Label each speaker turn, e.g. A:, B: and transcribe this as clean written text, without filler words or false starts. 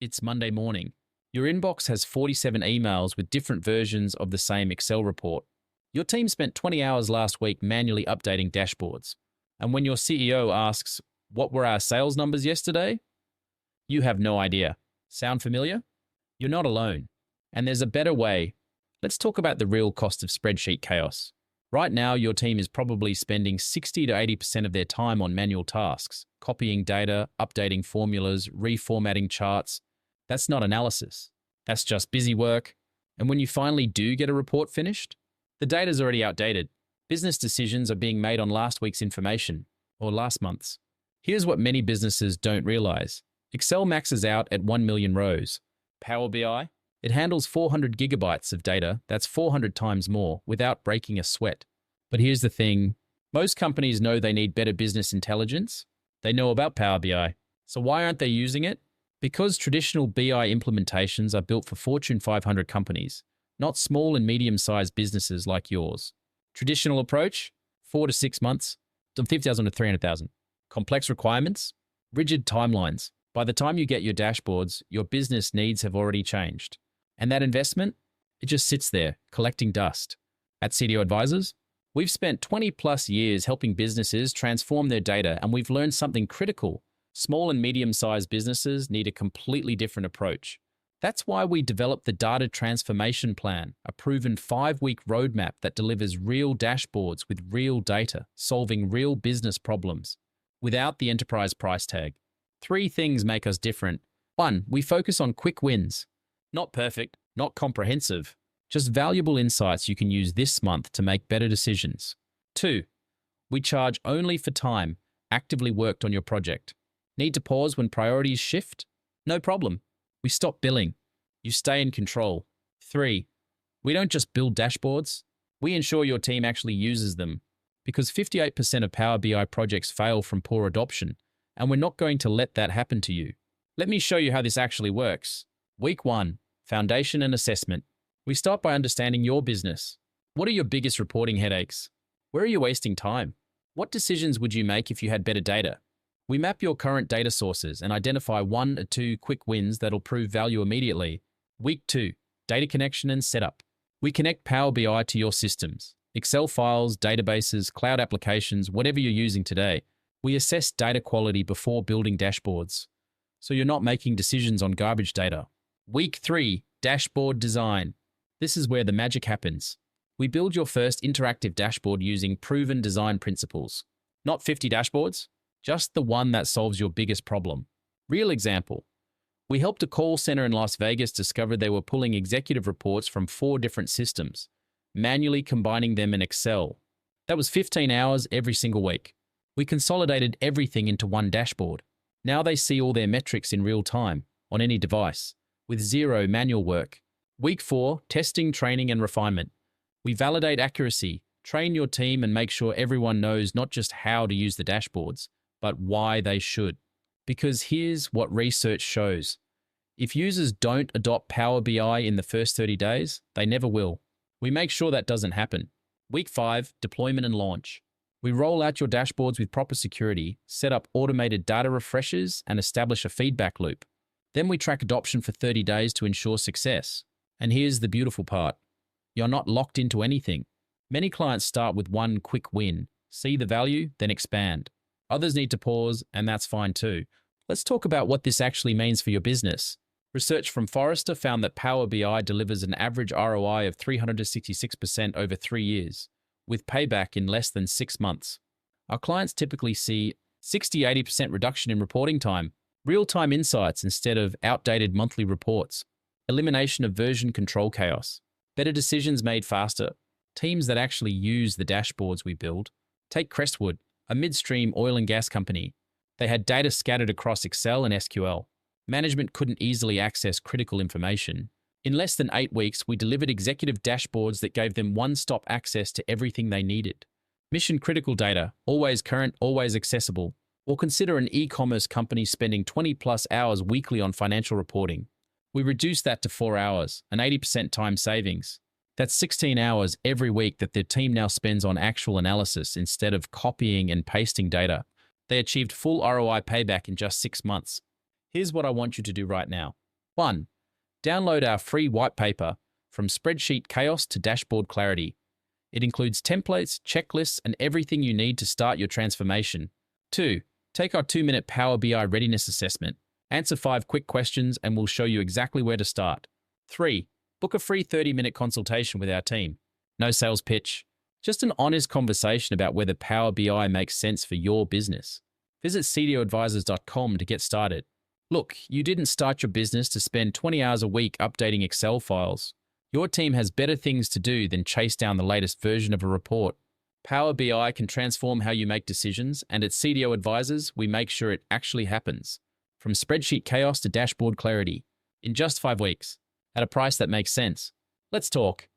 A: It's Monday morning. Your inbox has 47 emails with different versions of the same Excel report. Your team spent 20 hours last week manually updating dashboards. And when your CEO asks, "What were our sales numbers yesterday?" you have no idea. Sound familiar? You're not alone. And there's a better way. Let's talk about the real cost of spreadsheet chaos. Right now, your team is probably spending 60 to 80% of their time on manual tasks, copying data, updating formulas, reformatting charts. That's not analysis. That's just busy work. And when you finally do get a report finished, the data's already outdated. Business decisions are being made on last week's information, or last month's. Here's what many businesses don't realize. Excel maxes out at 1 million rows. Power BI? It handles 400 gigabytes of data. That's 400 times more without breaking a sweat. But here's the thing. Most companies know they need better business intelligence. They know about Power BI. So why aren't they using it? Because traditional BI implementations are built for Fortune 500 companies, not small and medium-sized businesses like yours. Traditional approach, 4 to 6 months, to 50,000 to 300,000. Complex requirements, rigid timelines. By the time you get your dashboards, your business needs have already changed. And that investment, it just sits there, collecting dust. At CDO Advisors, we've spent 20 plus years helping businesses transform their data, and we've learned something critical. Small and medium-sized businesses need a completely different approach. That's why we developed the Data Transformation Plan, a proven 5-week roadmap that delivers real dashboards with real data, solving real business problems, without the enterprise price tag. 3 things make us different. 1, we focus on quick wins. Not perfect, not comprehensive, just valuable insights you can use this month to make better decisions. 2, we charge only for time actively worked on your project. Need to pause when priorities shift? No problem. We stop billing. You stay in control. 3, we don't just build dashboards. We ensure your team actually uses them, because 58% of Power BI projects fail from poor adoption, and we're not going to let that happen to you. Let me show you how this actually works. Week 1, Foundation and Assessment. We start by understanding your business. What are your biggest reporting headaches? Where are you wasting time? What decisions would you make if you had better data? We map your current data sources and identify 1 or 2 quick wins that'll prove value immediately. Week 2, Data Connection and Setup. We connect Power BI to your systems, Excel files, databases, cloud applications, whatever you're using today. We assess data quality before building dashboards, so you're not making decisions on garbage data. Week 3, Dashboard Design. This is where the magic happens. We build your first interactive dashboard using proven design principles. Not 50 dashboards, just the one that solves your biggest problem. Real example. We helped a call center in Las Vegas discover they were pulling executive reports from 4 different systems, manually combining them in Excel. That was 15 hours every single week. We consolidated everything into one dashboard. Now they see all their metrics in real time, on any device, with 0 manual work. Week 4, Testing, Training and Refinement. We validate accuracy, train your team and make sure everyone knows not just how to use the dashboards, but why they should. Because here's what research shows. If users don't adopt Power BI in the first 30 days, they never will. We make sure that doesn't happen. Week 5, Deployment and Launch. We roll out your dashboards with proper security, set up automated data refreshes, and establish a feedback loop. Then we track adoption for 30 days to ensure success. And here's the beautiful part. You're not locked into anything. Many clients start with 1 quick win, see the value, then expand. Others need to pause, and that's fine too. Let's talk about what this actually means for your business. Research from Forrester found that Power BI delivers an average ROI of 366% over 3 years, with payback in less than 6 months. Our clients typically see 60–80% reduction in reporting time, real-time insights instead of outdated monthly reports, elimination of version control chaos, better decisions made faster, teams that actually use the dashboards we build. Take Crestwood, a midstream oil and gas company. They had data scattered across Excel and SQL. Management couldn't easily access critical information. In less than 8 weeks, we delivered executive dashboards that gave them one-stop access to everything they needed. Mission-critical data, always current, always accessible. Or consider an e-commerce company spending 20+ hours weekly on financial reporting. We reduced that to 4 hours, an 80% time savings. That's 16 hours every week that their team now spends on actual analysis instead of copying and pasting data. They achieved full ROI payback in just 6 months. Here's what I want you to do right now. 1. Download our free white paper, From Spreadsheet Chaos to Dashboard Clarity. It includes templates, checklists, and everything you need to start your transformation. 2. Take our 2-minute Power BI readiness assessment. Answer 5 quick questions and we'll show you exactly where to start. 3. Book a free 30-minute consultation with our team. No sales pitch, just an honest conversation about whether Power BI makes sense for your business. Visit cdoadvisors.com to get started. Look, you didn't start your business to spend 20 hours a week updating Excel files. Your team has better things to do than chase down the latest version of a report. Power BI can transform how you make decisions, and at CDO Advisors, we make sure it actually happens. From spreadsheet chaos to dashboard clarity, in just 5 weeks, at a price that makes sense. Let's talk.